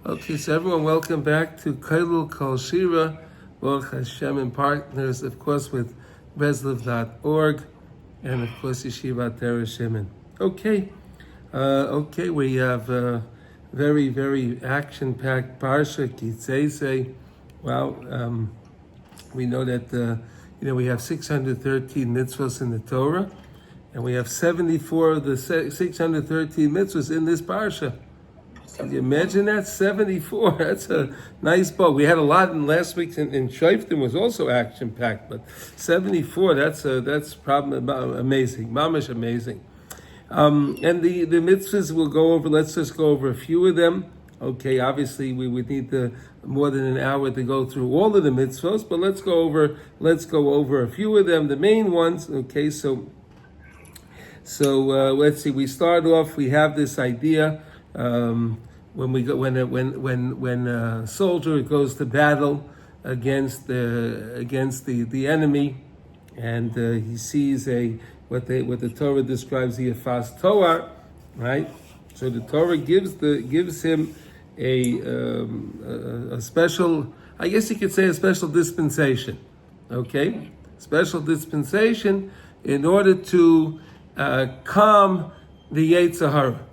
Okay, so everyone, welcome back to Kailul Kol Shira, Baruch Hashem and partners, of course, with Breslov.org and, of course, Yeshivat Shimon. Okay, we have a very, very action-packed Parshat Ki Teitzei. Wow, we know that, we have 613 mitzvahs in the Torah, and we have 74 of the 613 mitzvahs in this Parsha. Can you imagine that? 74. That's a nice book. We had a lot in last week in Shoftim was also action-packed, but 74, that's probably amazing. Mamish amazing. And the mitzvahs we'll go over, let's just go over a few of them. Okay, obviously we would need more than an hour to go through all of the mitzvahs, but let's go over a few of them, the main ones. Okay, so let's see. We start off. We have this idea when a soldier goes to battle against the enemy, and he sees what the Torah describes the Yafas Toar, right? So the Torah gives him a special, I guess you could say, a special dispensation. Okay, special dispensation in order to calm the Yetzer Hara.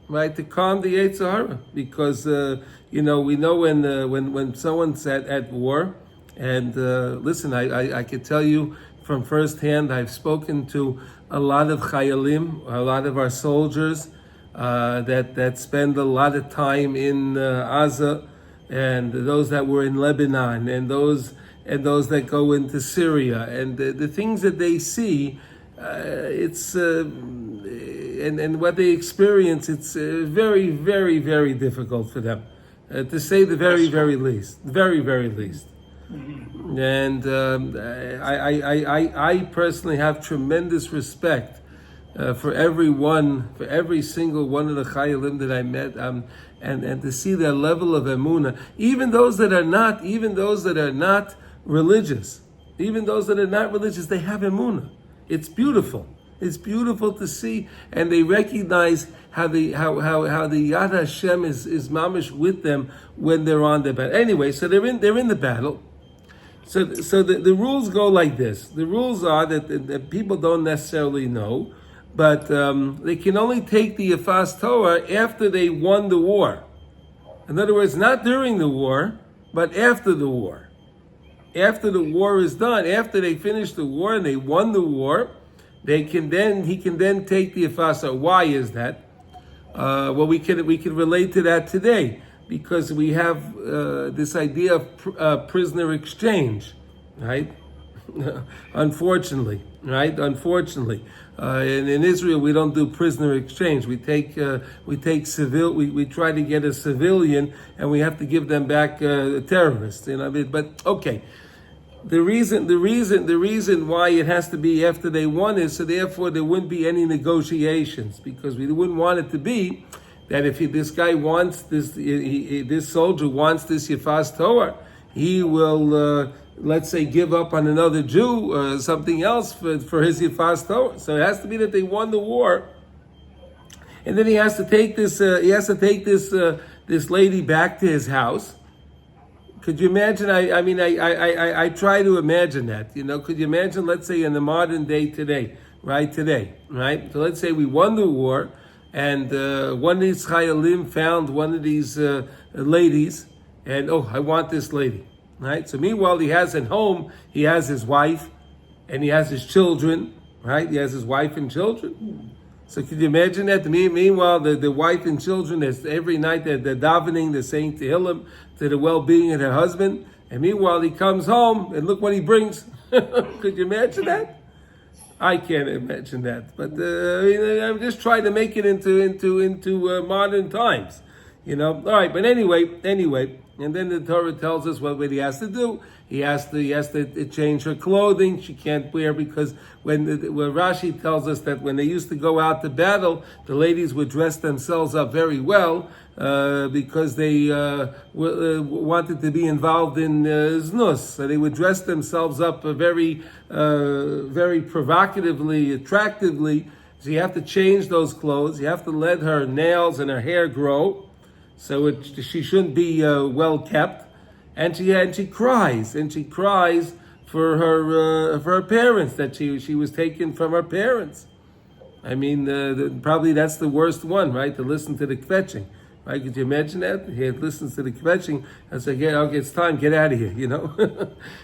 Right, to calm the Yetzer Hara, because we know when someone's at war, and listen, I could tell you from firsthand. I've spoken to a lot of chayalim, a lot of our soldiers that spend a lot of time in Gaza, and those that were in Lebanon, and those that go into Syria, and the things that they see. And what they experience, it's very, very, very difficult for them, to say the very, very least. Mm-hmm. And I personally have tremendous respect for every single one of the chayalim that I met, and to see their level of emunah, even those that are not religious, they have emunah. It's beautiful. It's beautiful to see, and they recognize how the Yad Hashem is mamish with them when they're on the battle. Anyway, so they're in the battle. So the rules go like this. The rules are that people don't necessarily know, but they can only take the Yafas Torah after they won the war. In other words, not during the war, but after the war. After the war is done, after they finish the war and they won the war, he can then take the Yafasa. Why is that? Well, we can relate to that today, because we have this idea of prisoner exchange, right? Unfortunately, right? Unfortunately, in Israel we don't do prisoner exchange. We take civil. We try to get a civilian, and we have to give them back terrorists. But okay. The reason why it has to be after they won is so therefore there wouldn't be any negotiations, because we wouldn't want it to be that if this guy wants this soldier wants this Yafas Torah, he will let's say give up on another Jew something else for his Yafas Torah. So it has to be that they won the war, and then he has to take this this lady back to his house. Could you imagine? I try to imagine that. Could you imagine? Let's say in the modern day today, right? So let's say we won the war, and one of these chayalim found one of these ladies, and I want this lady, right? So meanwhile, he has at home, he has his wife, and he has his children, right? He has his wife and children. So could you imagine that? Meanwhile, the wife and children, every night they're davening, they're saying Tehillim to the well-being of their husband. And meanwhile, he comes home and look what he brings. Could you imagine that? I can't imagine that. But I'm just trying to make it into modern times. All right. But anyway, and then the Torah tells us what he has to do. He has to change her clothing. She can't wear, because when Rashi tells us that when they used to go out to battle, the ladies would dress themselves up very well because they wanted to be involved in znus. So they would dress themselves up very provocatively, attractively. So you have to change those clothes. You have to let her nails and her hair grow. so she shouldn't be well kept, and she cries for her parents, that she was taken from her parents. I mean, probably that's the worst one, right? To listen to the kvetching, right? Could you imagine that? He listens to the kvetching and say, "Okay, it's time, get out of here," you know.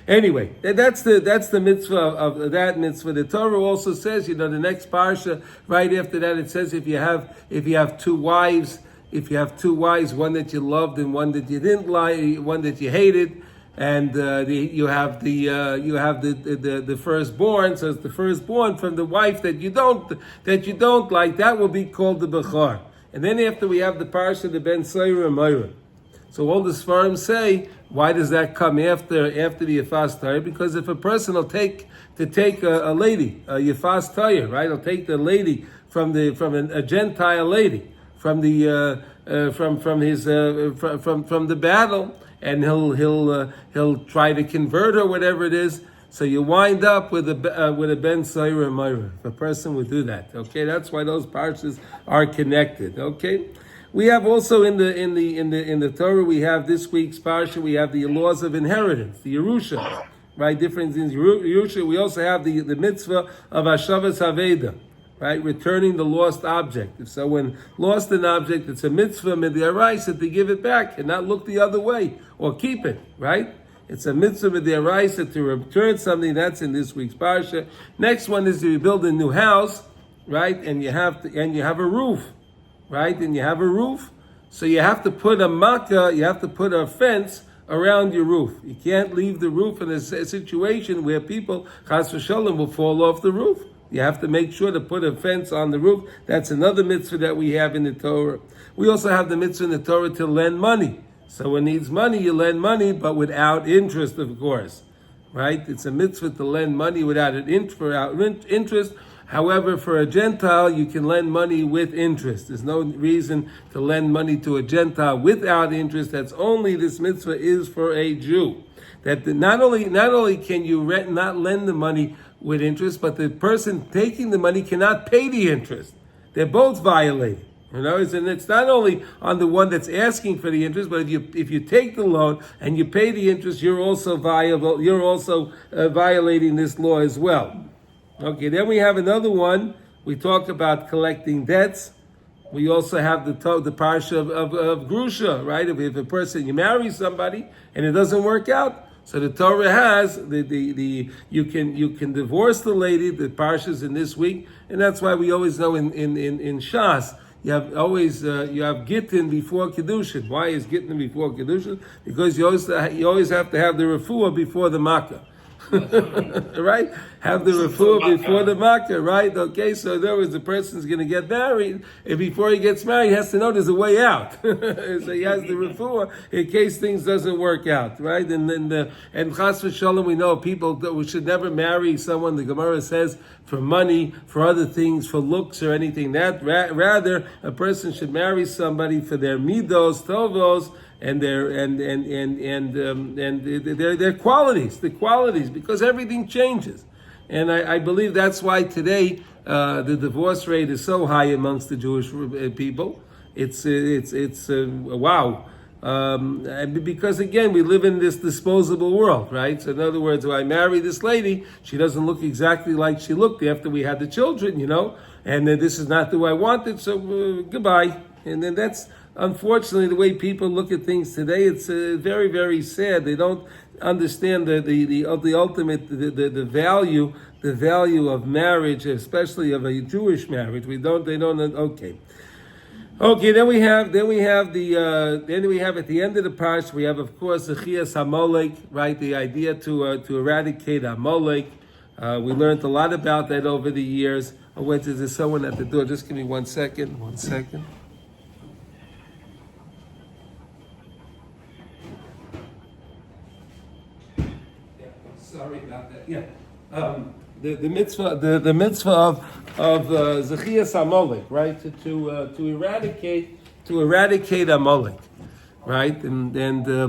Anyway, that's the mitzvah of that mitzvah. The Torah also says, the next parsha right after that, it says if you have two wives, one that you loved and one that you didn't like, one that you hated. And you have the firstborn. So it's the firstborn from the wife that you don't like. That will be called the bechor. And then after we have the parsha, the ben soira and moira. So all the Sfarim say, why does that come after the Yifas Torah? Because if a person will take a lady, a Yifas Torah, right? He'll take the lady from a Gentile lady from the battle, and he'll try to convert her, whatever it is. So you wind up with a ben soira and moira. If a person would do that, okay, that's why those parshas are connected. Okay, we have also in the Torah, we have this week's parsha, we have the laws of inheritance, the Yerusha, right? Different things. Yerusha. We also have the mitzvah of Hashavas Haveda, right? Returning the lost object. So when lost an object, it's a mitzvah mid'oraisa to give it back and not look the other way or keep it, right? It's a mitzvah mid'oraisa to return something. That's in this week's parsha. Next one is to build a new house, right? And you have a roof, right? And you have a roof, so you have to put a makkah, you have to put a fence around your roof. You can't leave the roof in a situation where people, chas v'shalom, will fall off the roof. You have to make sure to put a fence on the roof. That's another mitzvah that we have in the Torah. We also have the mitzvah in the Torah to lend money. So when needs money, you lend money, but without interest, of course, right? It's a mitzvah to lend money without interest. However, for a Gentile, you can lend money with interest. There's no reason to lend money to a Gentile without interest. That's only this mitzvah is for a Jew. That not only can you not lend the money with interest, but the person taking the money cannot pay the interest. They're both violating. And it's not only on the one that's asking for the interest, but if you take the loan and you pay the interest, you're also viable. You're also violating this law as well. Okay, then we have another one. We talk about collecting debts. We also have the parsha of grusha, right? If a person, you marry somebody and it doesn't work out, so the Torah has you can divorce the lady. The parshas in this week, and that's why we always know in Shas you have gittin before kedushin. Why is gittin before kedushin? Because you always have to have the refuah before the makkah. Right? Have the refuah before the makkah, right? Okay, so in other words, the person's going to get married, and before he gets married, he has to know there's a way out. So he has the refuah in case things doesn't work out, right? And chas v'shalom, we know people that we should never marry someone, the Gemara says, for money, for other things, for looks or anything. That rather, a person should marry somebody for their midos, tovos, and their qualities, because everything changes. And I believe that's why today the divorce rate is so high amongst the Jewish people. It's wow. Because again, we live in this disposable world, right? So in other words, when I marry this lady, she doesn't look exactly like she looked after we had the children, and this is not the way I wanted, so goodbye. And then that's unfortunately the way people look at things today. It's very, very sad. They don't understand the ultimate the value of marriage, especially of a Jewish marriage. They don't. Okay. Then we have at the end of the parsha, we have, of course, the Chiyas Amalek, right? The idea to eradicate Amalek. We learned a lot about that over the years. Oh, wait, there's someone at the door. Just give me 1 second. 1 second. Sorry about that. Yeah, the mitzvah of Zechias Amalek, right? To eradicate Amalek, right? And there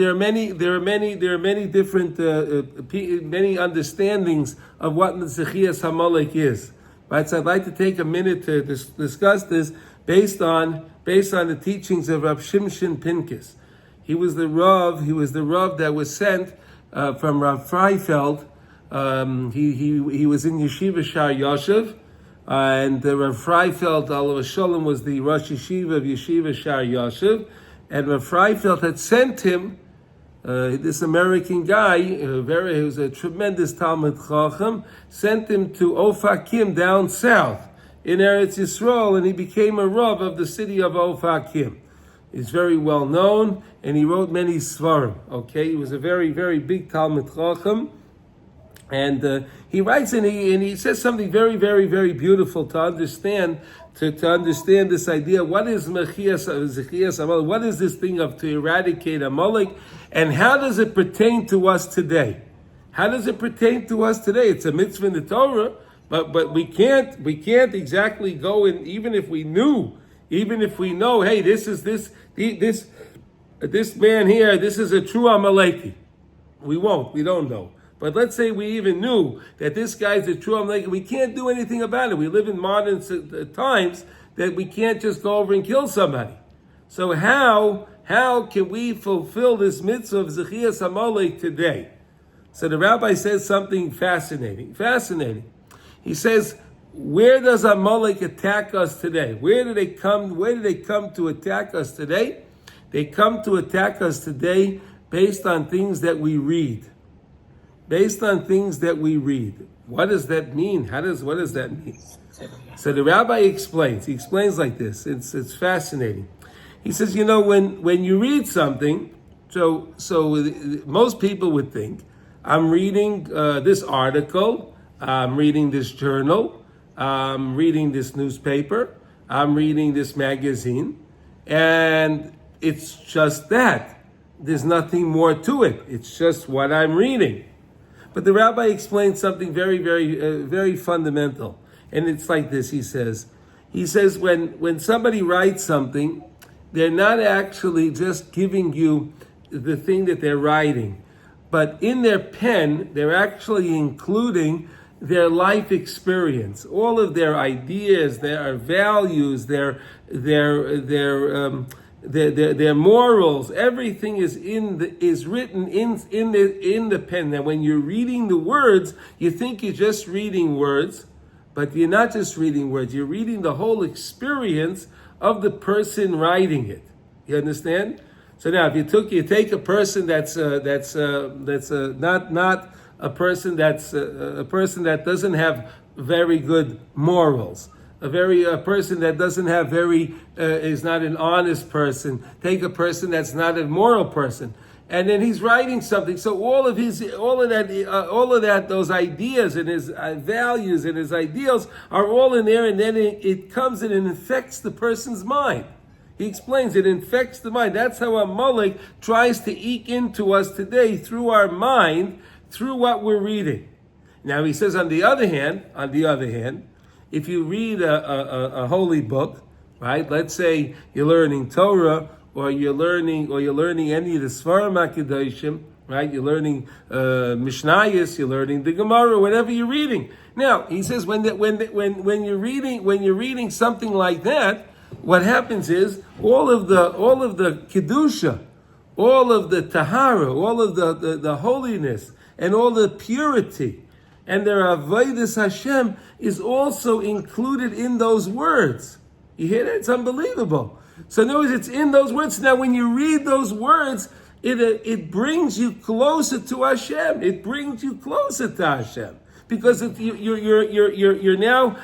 are many different many understandings of what Zechias Amalek is, right? So I'd like to take a minute to discuss this. based on the teachings of Rav Shimshon Pincus. He was the Rav that was sent from Rav Freifeld. He was in Yeshiva Shar Yoshev, and Rav Freifeld, Alav Shalom, was the Rosh Yeshiva of Yeshiva Shar Yoshev, and Rav Freifeld had sent him, this American guy, he was a tremendous Talmud Chacham, sent him to Ofakim down south in Eretz Yisrael, and he became a Rav of the city of Ofakim. He's very well known, and he wrote many Svarim. Okay, he was a very, very big Talmud Chacham, and he writes and he says something very, very, very beautiful to understand. To understand this idea, what is Mechias Amalek? What is this thing of to eradicate Amalek, and how does it pertain to us today? How does it pertain to us today? It's a mitzvah in the Torah, but we can't exactly go in. Even if we know, hey, this man here, this is a true Amaleki. We don't know. But let's say we even knew that this guy's a true Amalek. We can't do anything about it. We live in modern times that we can't just go over and kill somebody. So how can we fulfill this mitzvah of Zechias Amalek today? So the rabbi says something fascinating. He says, where does Amalek attack us today? Where do they come to attack us today? They come to attack us today based on things that we read. Based on things that we read. What does that mean? What does that mean? So the rabbi explains. He explains like this. It's fascinating. He says, when you read something, so most people would think, I'm reading this article, I'm reading this journal, I'm reading this newspaper, I'm reading this magazine, and it's just that. There's nothing more to it. It's just what I'm reading. But the rabbi explains something very, very, very fundamental. And it's like this, he says, when somebody writes something, they're not actually just giving you the thing that they're writing, but in their pen, they're actually including their life experience, all of their ideas, their values, their morals, everything is written in the pen. Now, when you're reading the words, you think you're just reading words, but you're not just reading words. You're reading the whole experience of the person writing it. You understand? So now, if you take a person that's not a person that doesn't have very good morals. A person that doesn't have is not an honest person. Take a person that's not a moral person, and then he's writing something. So all of that, those ideas and his values and his ideals are all in there, and then it comes in and infects the person's mind. He explains it infects the mind. That's how Amalek tries to eke into us today through our mind, through what we're reading. Now he says, on the other hand, if you read a holy book, right? Let's say you're learning Torah, or you're learning any of the Svarim HaKadoshim, right? You're learning Mishnayos, you're learning the Gemara, whatever you're reading. Now he says when you're reading something like that, what happens is all of the kedusha, all of the tahara, all of the holiness, and all the purity, and their avodas Hashem is also included in those words. You hear that? It's unbelievable. So in other words, it's in those words. Now, when you read those words, it brings you closer to Hashem. It brings you closer to Hashem. Because you're now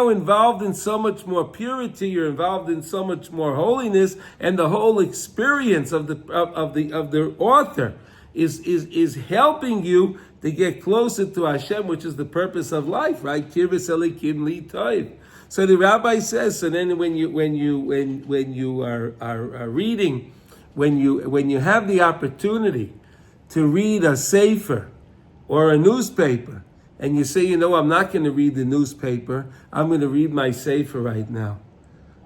involved in so much more purity. You're involved in so much more holiness, and the whole experience of the author is helping you to get closer to Hashem, which is the purpose of life, right? Kirvus Elikim li toiv. So the rabbi says. So then, when you are reading, when you have the opportunity to read a sefer or a newspaper, and you say, I'm not going to read the newspaper. I'm going to read my sefer right now.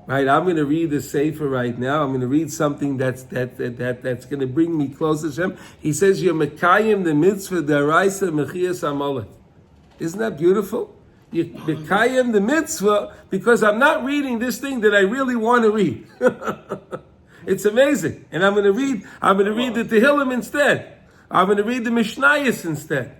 Right? I'm going to read the sefer right now. I'm going to read something that's going to bring me closer to Hashem. He says, you're mekayim the mitzvah daraisa mechias amalek. Isn't that beautiful? You Mekayim the mitzvah because I'm not reading this thing that I really want to read. It's amazing. And I'm going to read the Tehillim instead. I'm going to read the Mishnayos instead.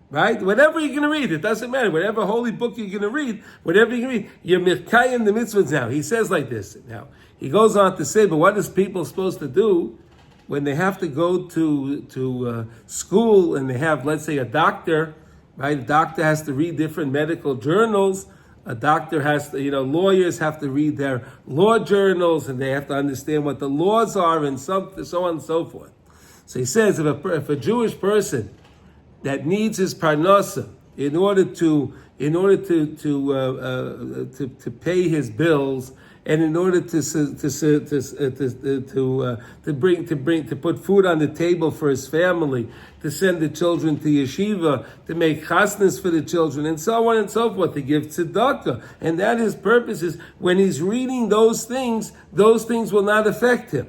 Right? Whatever you're going to read, it doesn't matter. Whatever holy book you're going to read, whatever you can read, you're Mekayim the mitzvahs now. He says like this. Now, he goes on to say, but what is people supposed to do when they have to go to school and they have, let's say, a doctor, right? A doctor has to read different medical journals. A doctor has to, lawyers have to read their law journals and they have to understand what the laws are and so on and so forth. So he says, if a Jewish person that needs his parnasa in order to pay his bills and in order to put food on the table for his family, to send the children to yeshiva, to make chasnas for the children, and so on and so forth, to give tzedakah, and that his purpose is when he's reading those things will not affect him.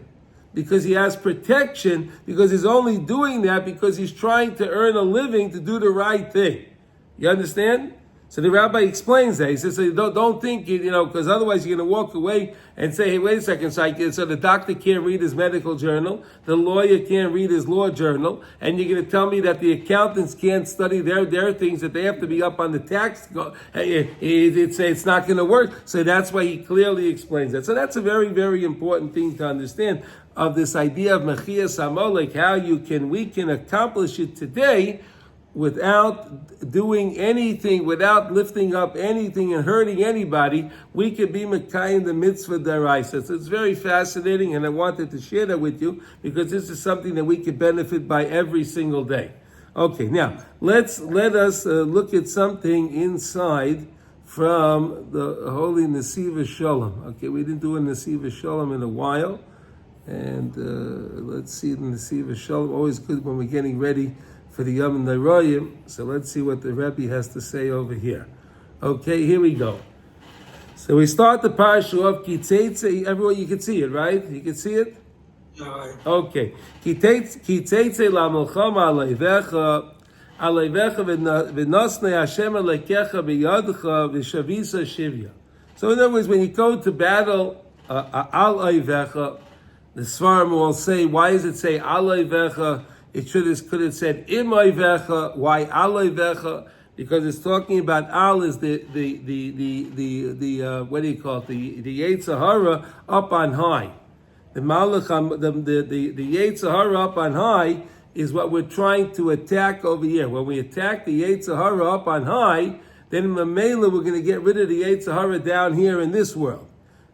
Because he has protection, because he's only doing that because he's trying to earn a living to do the right thing. You understand? So the rabbi explains that. He says, so don't think, because otherwise you're going to walk away and say, hey, wait a second, so the doctor can't read his medical journal, the lawyer can't read his law journal, and you're going to tell me that the accountants can't study their things, that they have to be up on the tax. It's not going to work. So that's why he clearly explains that. So that's a very, very important thing to understand of this idea of Mechias Amalek, how we can accomplish it today without doing anything, without lifting up anything and hurting anybody. We could be Mekayim the mitzvah deraisa. So it's very fascinating, and I wanted to share that with you because this is something that we could benefit by every single day. Okay, now let us look at something inside from the Holy Nesiva Shalom. Okay, we didn't do a Nesiva Shalom in a while, and let's see the Nesiva Shalom. Always good when we're getting ready for the Yom Nairoyim. So let's see what the Rebbe has to say over here. Okay, here we go. So we start the Parsha of Ki Teitzei. Everyone, you can see it, right? You can see it? Okay. Ki Teitzei la melchama aleivecha v'nosnei Hashem alekecha b'yadcha v'shavisa shivya. So in other words, when you go to battle al aivecha, the Svarim will say, why does it say al aivecha? It could have said im aivecha. Why al aivecha? Because it's talking about al is the what do you call it? The Yetzer Hara up on high. The Malach, the Yetzer Hara up on high is what we're trying to attack over here. When we attack the Yetzer Hara up on high, then in Mamela we're going to get rid of the Yetzer Hara down here in this world.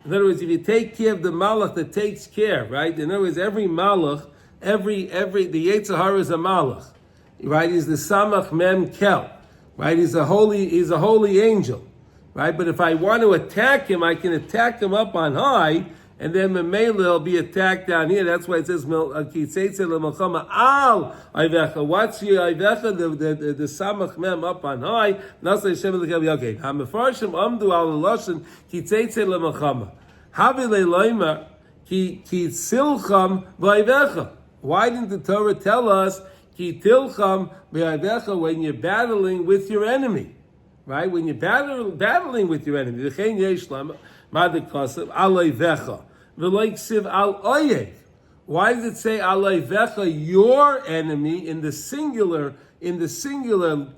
In other words, if you take care of the Malach that takes care, right? In other words, every Malach, the Yetzer Hara is a Malach, right? He's the Samach Mem Kel, right? He's a holy angel, right? But if I want to attack him, I can attack him up on high, and then Memela will be attacked down here. That's why it says Ki Teitzei leMelchama al Aivecha. What's your Aivecha? The Samach Mem up on high. Nasei Hashem Elokeinu. Okay. HaMefarshim amdu al lashon Ki Teitzei leMelchama. Havi leLoimer Ki Tzilcham v'Aivecha. Why didn't the Torah tell us Ki Tilcham v'Aivecha when you're battling with your enemy? Right? When you're battling with your enemy. V'chein yesh lama madikasav aleivecha. V'loik siv al oyev. Why does it say aleivecha, your enemy, in the singular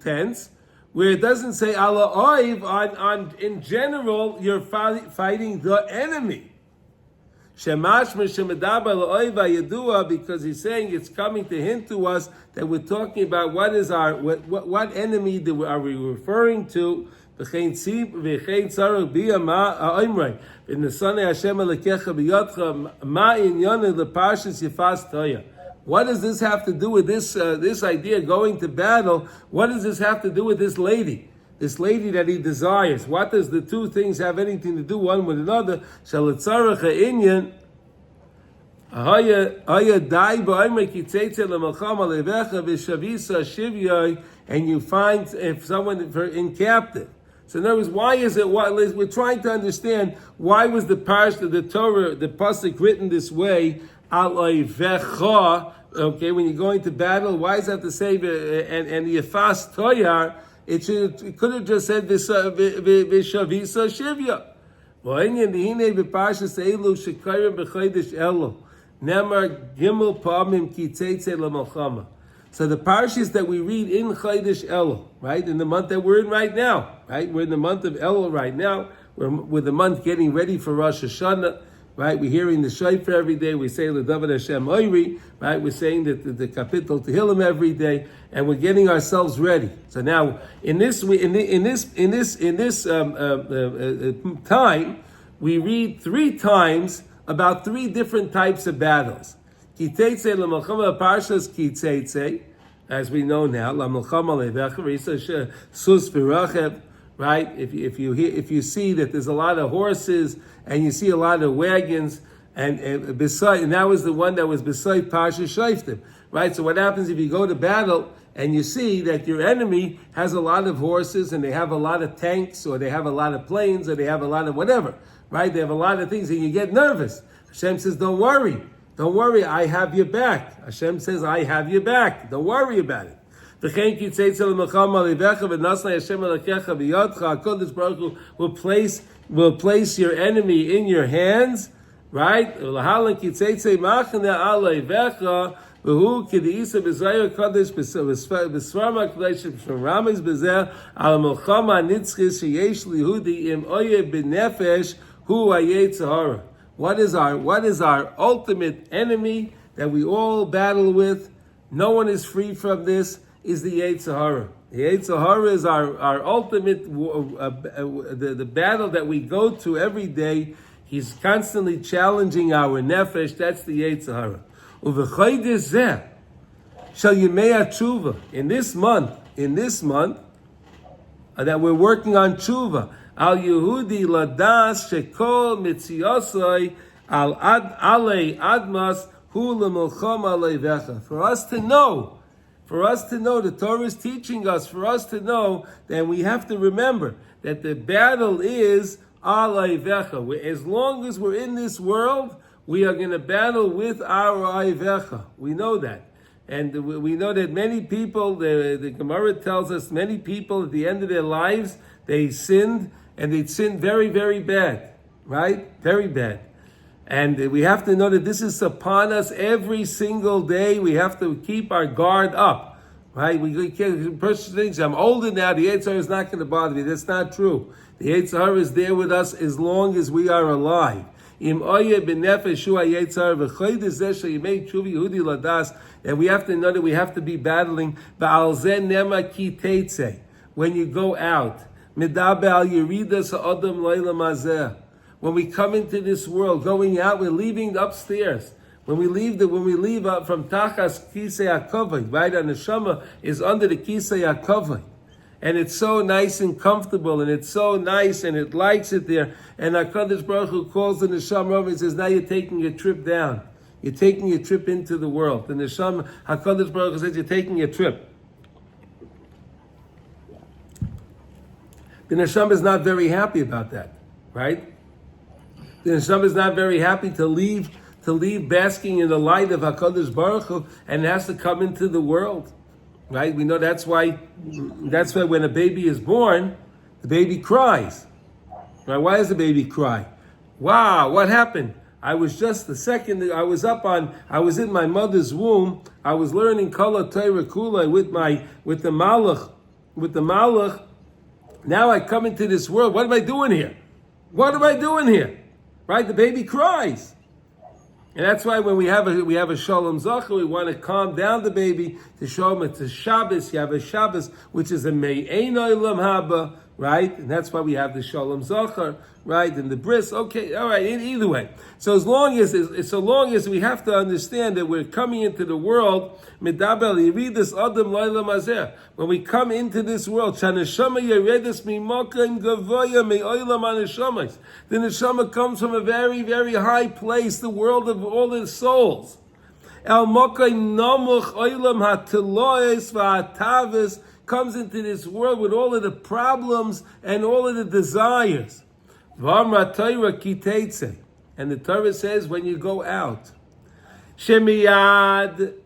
tense, where it doesn't say ala oyev on in general, you're fighting the enemy? Shemash Meshemedaba la'oiva yedua, because he's saying it's coming to hint to us that we're talking about what enemy are we referring to? V'chein tzaruk biyah ha'omrei v'nesonei Hashem alekecha b'yadcha ma inyanei leparshas Yifas Toya. What does this have to do with this idea going to battle? What does this have to do with this lady? This lady that he desires. What does the two things have anything to do one with another? Shalitzarach ha'inyan haya dai ba'omer ki teitzei le'melchama levecha v'shavisa shivya, and you find if someone in captive. So in other words, why is it? We're trying to understand why was the Parsha, the Torah, the pasuk written this way? Al aivecha. Okay, when you're going to battle, why is that to say and the Yifas Toyar? It could have just said Vishavisa Shivya. V'inyan dihine b'parshas Eilu shekayim b'chodesh Elu. Nemar Gimel Pamim Ki Teitzei L'Malchama. So the parshas that we read in Chodesh Elul, right, in the month that we're in right now, right, we're in the month of Elul right now. We're the month getting ready for Rosh Hashanah, right? We're hearing the shofar every day. We say L'David Hashem Oiri, right? We're saying that the Kapitel Tehillim every day, and we're getting ourselves ready. So now, in this time, we read 3 times about 3 different types of battles. Ki Teitzei l'Malchama Parshas Ki Teitzei, as we know now, l'Malchama levecha v'yisa sus v'rachev, right? If you see that there's a lot of horses and you see a lot of wagons, and beside, and that was the one that was beside Parsha Shoftim, right? So what happens if you go to battle and you see that your enemy has a lot of horses and they have a lot of tanks, or they have a lot of planes, or they have a lot of whatever, right? They have a lot of things, and you get nervous. Hashem says, don't worry. Don't worry, I have your back. Hashem says, I have your back. Don't worry about it. HaKadosh will place your enemy in your hands, right? What is our ultimate enemy that we all battle with? No one is free from this, is the Yetzer Hara. The Yetzer Hara is our ultimate, the battle that we go to every day. He's constantly challenging our nefesh. That's the Yetzer Hara. Uvechodesh zeh shel yemei tshuva. In this month that we're working on tshuva, Al Yehudi ladas shekol mitziosai al alei admas hu lemilchama leivecha. For us to know, the Torah is teaching us, for us to know, then we have to remember that the battle is alei vecha. As long as we're in this world, we are going to battle with our aivecha. We know that. And we know that many people, the Gemara tells us, many people at the end of their lives, they sinned, and they'd sinned very, very bad, right? Very bad. And we have to know that this is upon us every single day. We have to keep our guard up, right? We can't, person thinks, I'm older now, the Yetzer Hara is not going to bother me. That's not true. The Yetzer Hara is there with us as long as we are alive. And we have to know that we have to be battling. When you go out, when we come into this world, going out, we're leaving upstairs. When we leave up from Tachas Kisei HaKavod, right? And the Neshama is under the Kisei HaKavod. And it's so nice and comfortable, and it's so nice, and it likes it there. And HaKadosh Baruch Hu calls the Neshama over and says, now you're taking a trip down. You're taking a trip into the world. The Neshama, HaKadosh Baruch Hu says, you're taking a trip. The Neshama is not very happy about that, right? The Neshama is not very happy to leave basking in the light of HaKadosh Baruch Hu, and it has to come into the world, right? We know that's why when a baby is born, the baby cries. Right? Why does the baby cry? Wow, what happened? I was just the second, I was in my mother's womb, I was learning Kala Torah Kula with the Malach. Now I come into this world. What am I doing here? Right? The baby cries. And that's why when we have a Shalom Zacha, we want to calm down the baby to show him it's a Shabbos. You have a Shabbos, which is a Me'ein Olam Haba, right? And that's why we have the Shalom Zacha, right? And the bris. Okay, all right. Either way, so long as we have to understand that we're coming into the world. Medabel, you read this Adam Laila Mazer. When we come into this world, Shaneshama Yeredes Mimokim Gavoya Me'olam Aneshamas. The neshama comes from a very, very high place, the world of all the souls. El Mokai Nomuch Olam HaTeloes VaHatavis comes into this world with all of the problems and all of the desires. V'amra Torah Ki Teitzei. And the Torah says, when you go out, Shemiyad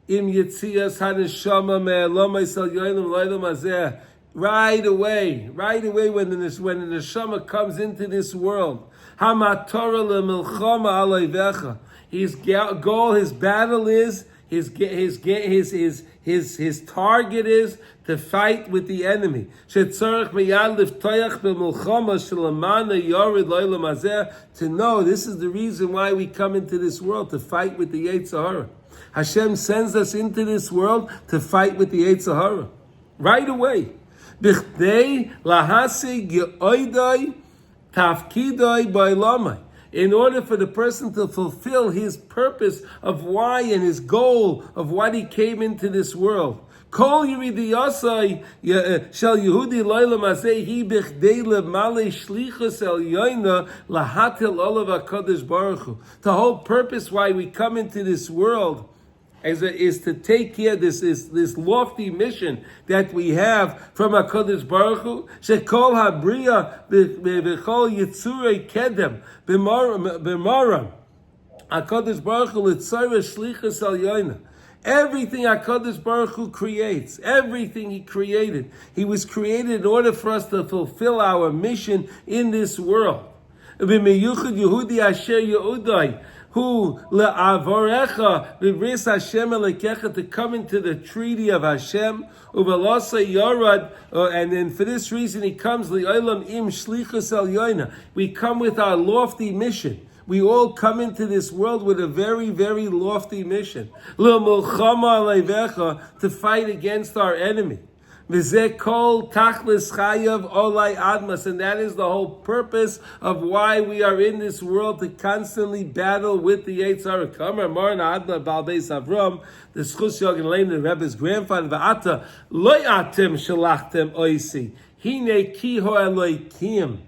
Im Yitzias Haneshama Me'elomay Sal Yoilam Loilam Azeh Right away when the neshama comes into this world. Hamatorah lemilchama alayvecha. His goal, his battle is, his target is to fight with the enemy. To know this is the reason why we come into this world, to fight with the Yetzer Hara. Hashem sends us into this world to fight with the Yetzer Hara. Right away. Bichdei lahasig yoidai tafkidai bailamai. In order for the person to fulfill his purpose of why and his goal of what he came into this world. Kol yiridiyasai shel Yehudi loyla mazehi bichdei lemale shlichus el yoina lahatil olav HaKadosh Baruch Hu. The whole purpose why we come into this world is to take care of this lofty mission that we have from HaKadosh Baruch Hu. Shekol habriya b'chol yitzurei kedem b'maram. HaKadosh Baruch Hu litzara shlichus al yoina. Everything HaKadosh Baruch Hu creates, everything He created, He was created in order for us to fulfill our mission in this world. B'meyuchad Yehudi asher Yehudai, who le'avorecha b'bris Hashem elekecha, to come into the treaty of Hashem, u'velasa yorad, and then for this reason He comes li'olam im shlichus el yoina. We come with our lofty mission. We all come into this world with a very, very lofty mission. Le'milchama aleivecha, to fight against our enemy. V'zeh kol tachlis chayav olai admas, and that is the whole purpose of why we are in this world, to constantly battle with the Yetzer Hara. Kamer Moran Adna Bal Beis Avram, the Schus Yogan Lein, the Rebbe's grandfather, v'ata lo atem shalachtem oisi hine kiho Elokim.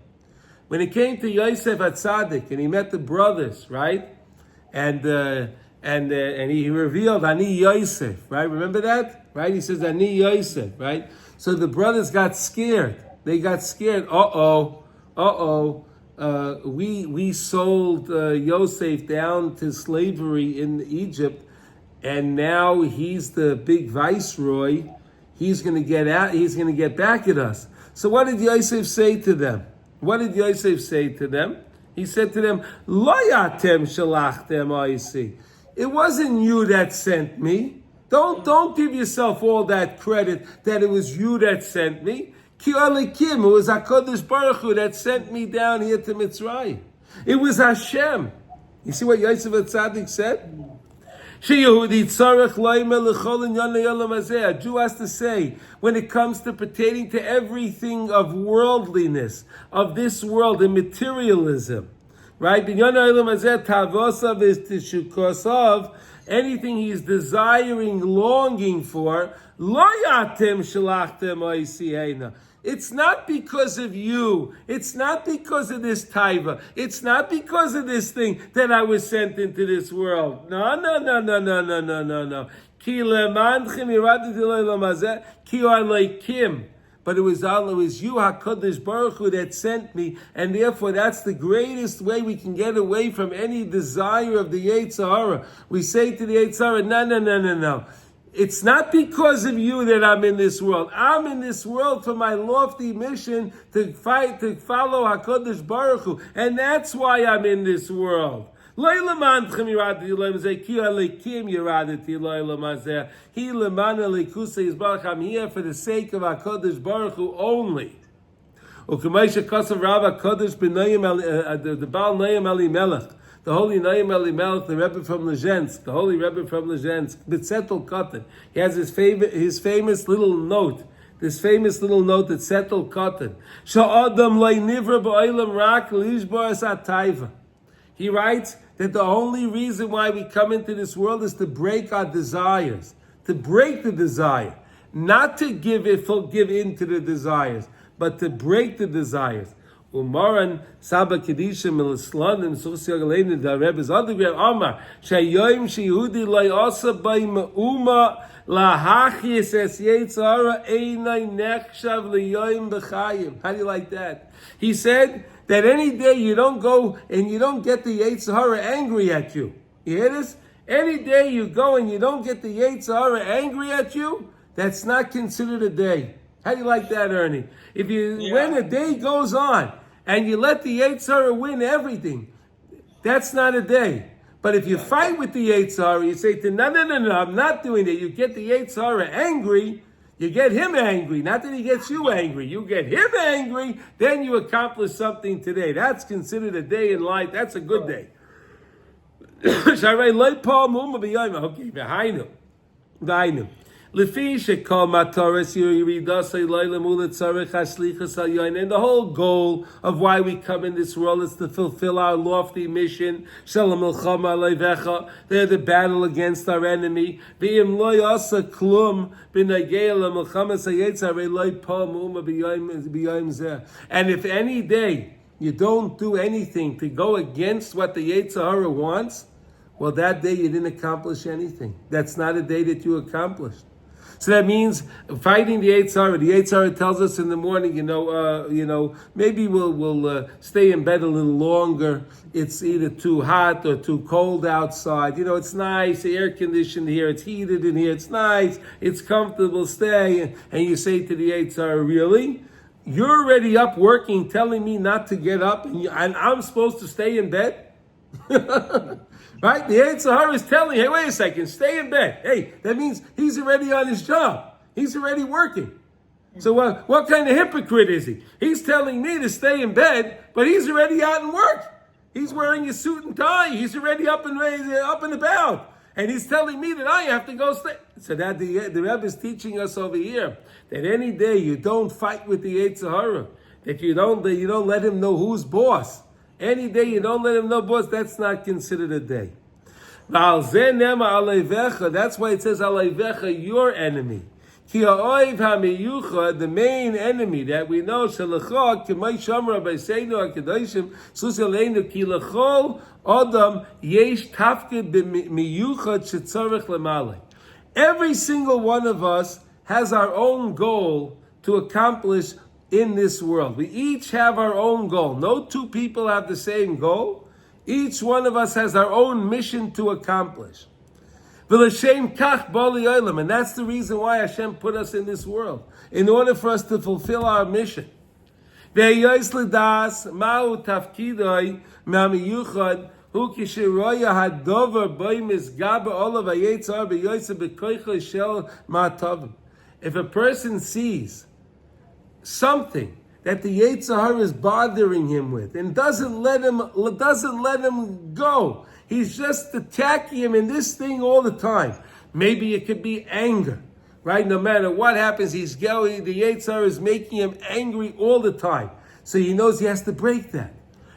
When it came to Yosef HaTzadik and he met the brothers, right, and he revealed Ani Yosef, right? Remember that, right? He says Ani Yosef, right? So the brothers got scared. They got scared. We sold Yosef down to slavery in Egypt, and now he's the big viceroy. He's going to get out. He's going to get back at us. So what did Yosef say to them? What did Yosef say to them? He said to them, Lo yatem shalachtem oisi. It wasn't you that sent me. Don't give yourself all that credit that it was you that sent me. Ki alikim, it was HaKadosh Baruch Hu that sent me down here to Mitzrayim. It was Hashem. You see what Yosef HaTzadik said? A Jew has to say, when it comes to pertaining to everything of worldliness, of this world, and materialism, right? Anything he's desiring, longing for, it's not because of you. It's not because of this taiva. It's not because of this thing that I was sent into this world. No. But it was you, HaKadosh Baruch Hu, that sent me, and therefore that's the greatest way we can get away from any desire of the Yetzer Hara. We say to the Yetzer Hara, no. It's not because of you that I'm in this world. I'm in this world for my lofty mission to fight, to follow HaKadosh Baruch Hu, and that's why I'm in this world. I'm here for the sake of HaKadosh Baruch Hu only. The Baal Naim Elimelech, the holy Naim Elimelech, the Rebbe from Lezhensk, the holy Rebbe from Lezhensk, B'tzetel Katan. He has his famous little note. This famous little note that Tzetel Katan. Sha'adam lo nivra ba'olam rak lishbar es atayva. He writes that the only reason why we come into this world is to break our desires, to break the desire, not to give in to the desires, but to break the desires. Umaran Saba Kedisha Milislan Socialene the Rebbe's underground Amar Shayim Shehudi Lay Asa by Uma Lahachis Es Yetzer Hara Einay Nechshav Liyom B'Chayim. How do you like that? He said that any day you don't go and you don't get the Yetzer Hara angry at you. You hear this? Any day you go and you don't get the Yetzer Hara angry at you, that's not considered a day. How do you like that, Ernie? Yeah. When a day goes on and you let the Yetzer Hara win everything, that's not a day. But if you fight with the Yetzer Hara, you say to no, I'm not doing it. You get the Yetzer Hara angry. You get him angry. Not that he gets you angry. You get him angry. Then you accomplish something today. That's considered a day in life. That's a good day. Okay, V'hainu. Lefi shekol mataras yiridasei loyla mula tzarech hashlichas hayoyin. And the whole goal of why we come in this world is to fulfill our lofty mission. Shalom milchama leivecha. They're the battle against our enemy. V'im lo yasa klum b'nagei lemilchama sayetz harei loy pa muma b'yoyim zeh. And if any day you don't do anything to go against what the Yetzer Hara wants, well, that day you didn't accomplish anything. That's not a day that you accomplished. So that means fighting the Yetzer Hara. The Yetzer Hara tells us in the morning, maybe we'll stay in bed a little longer. It's either too hot or too cold outside. It's nice, air conditioned here. It's heated in here. It's nice. It's comfortable. Stay. And you say to the Yetzer Hara, really? You're already up working, telling me not to get up, and I'm supposed to stay in bed? Right? The Yetzer Hara is telling, hey, wait a second, stay in bed. Hey, that means he's already on his job. He's already working. So what kind of hypocrite is he? He's telling me to stay in bed, but he's already out in work. He's wearing his suit and tie. He's already up and about. And he's telling me that I have to go stay. So that the Rebbe is teaching us over here that any day you don't fight with the Yetzer Hara, that you don't let him know who's boss. Any day you don't let him know, boss, that's not considered a day. That's why it says aleivecha, your enemy. Ki ha'oiv ha'miyuchad, the main enemy that we know, shelecha, k'may shamra b'seinu ha'kedoshim, sus aleinu, ki lechol adam yesh tafkid b'miyuchad shetzarech lemalei. Every single one of us has our own goal to accomplish in this world. We each have our own goal. No two people have the same goal. Each one of us has our own mission to accomplish. And that's the reason why Hashem put us in this world, in order for us to fulfill our mission. If a person sees something that the Yetzer Hara is bothering him with and doesn't let him go, he's just attacking him in this thing all the time. Maybe it could be anger, right? No matter what happens, the Yetzer Hara is making him angry all the time. So he knows he has to break that.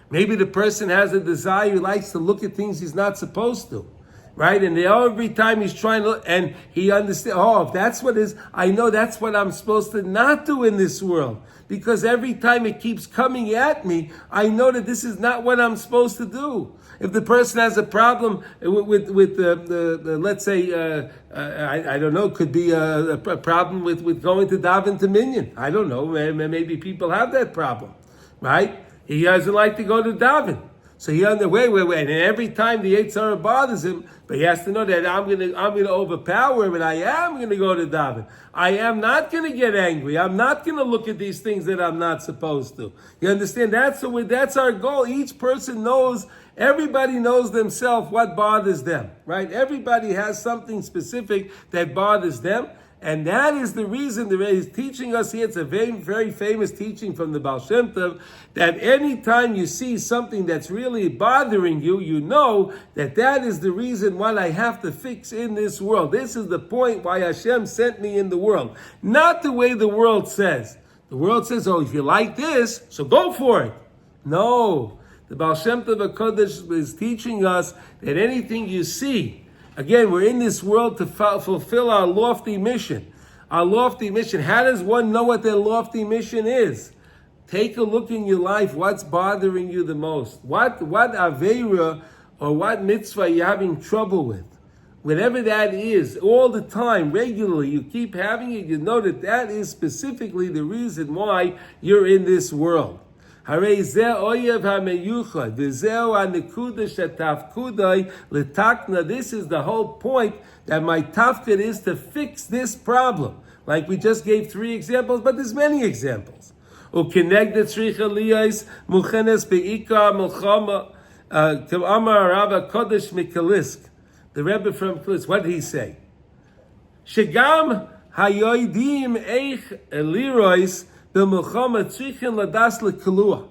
Maybe the person has a desire, he likes to look at things he's not supposed to. Right? And every time he's trying to, and he understands, if that's what it is, I know that's what I'm supposed to not do in this world. Because every time it keeps coming at me, I know that this is not what I'm supposed to do. If the person has a problem with let's say, I don't know, could be a problem with going to daven to minyan. I don't know, maybe people have that problem, right? He doesn't like to go to daven. So he on the wait, and every time the Yetzer Hara bothers him, but he has to know that I'm gonna overpower him, and I am gonna go to daven. I am not gonna get angry. I'm not gonna look at these things that I'm not supposed to. You understand? That's our goal. Each person knows. Everybody knows themselves what bothers them, right? Everybody has something specific that bothers them. And that is the reason the Rebbe is teaching us here. It's a very, very famous teaching from the Baal Shem Tov, that anytime you see something that's really bothering you, you know that is the reason what I have to fix in this world. This is the point why Hashem sent me in the world. Not the way the world says. The world says, if you like this, so go for it. No. The Baal Shem Tov HaKodesh is teaching us that anything you see, again, we're in this world to fulfill our lofty mission. Our lofty mission. How does one know what their lofty mission is? Take a look in your life. What's bothering you the most? What aveira or what mitzvah you're having trouble with? Whatever that is, all the time, regularly, you keep having it. You know that is specifically the reason why you're in this world. This is the whole point, that my tafkid is to fix this problem. Like we just gave 3 examples, but there's many examples. Ukeneged tzricha liyos muchenes beikar milchama Amar Rabba Kodesh Mikalisk, the Rebbe from Kalisk. What did he say? Shegam hayoidim eich elirois b'milchama tzrichin ladas lekalua.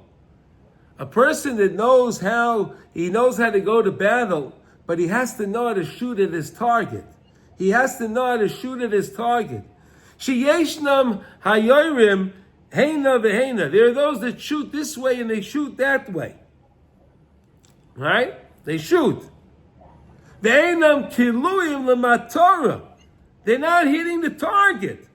A person that knows how to go to battle, but he has to know how to shoot at his target. He has to know how to shoot at his target. Sheyeshnam hayorim heina v'heina. There are those that shoot this way and they shoot that way. Right? They shoot. Ve'enam kiluyim lematora. They're not hitting the target.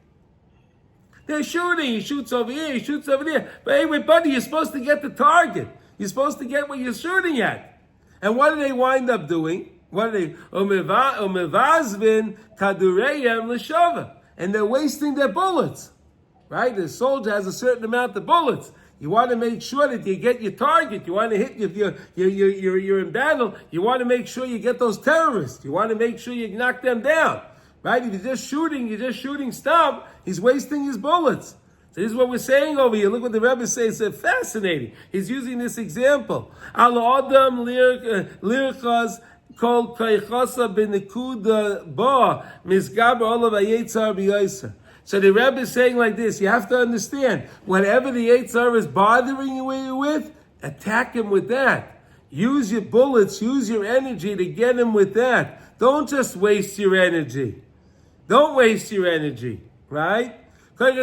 They're shooting. He shoots over here. He shoots over there. But anyway, buddy, you're supposed to get the target. You're supposed to get what you're shooting at. And what do they wind up doing? What do they? Umevazvin kadureyem l'shova. And they're wasting their bullets. Right? The soldier has a certain amount of bullets. You want to make sure that you get your target. You want to hit, if you're in battle, you want to make sure you get those terrorists. You want to make sure you knock them down. Right? If you're just shooting stop, he's wasting his bullets. So this is what we're saying over here. Look what the Rebbe says. It's fascinating. He's using this example. Al Adam lirchaz kol kaychasa b'nekuda ba misgaber olav hayetzar b'yoser. So the Rebbe is saying like this, you have to understand, whatever the Yetzer is bothering you with, attack him with that. Use your bullets, use your energy to get him with that. Don't just waste your energy. Don't waste your energy, right? Rabbi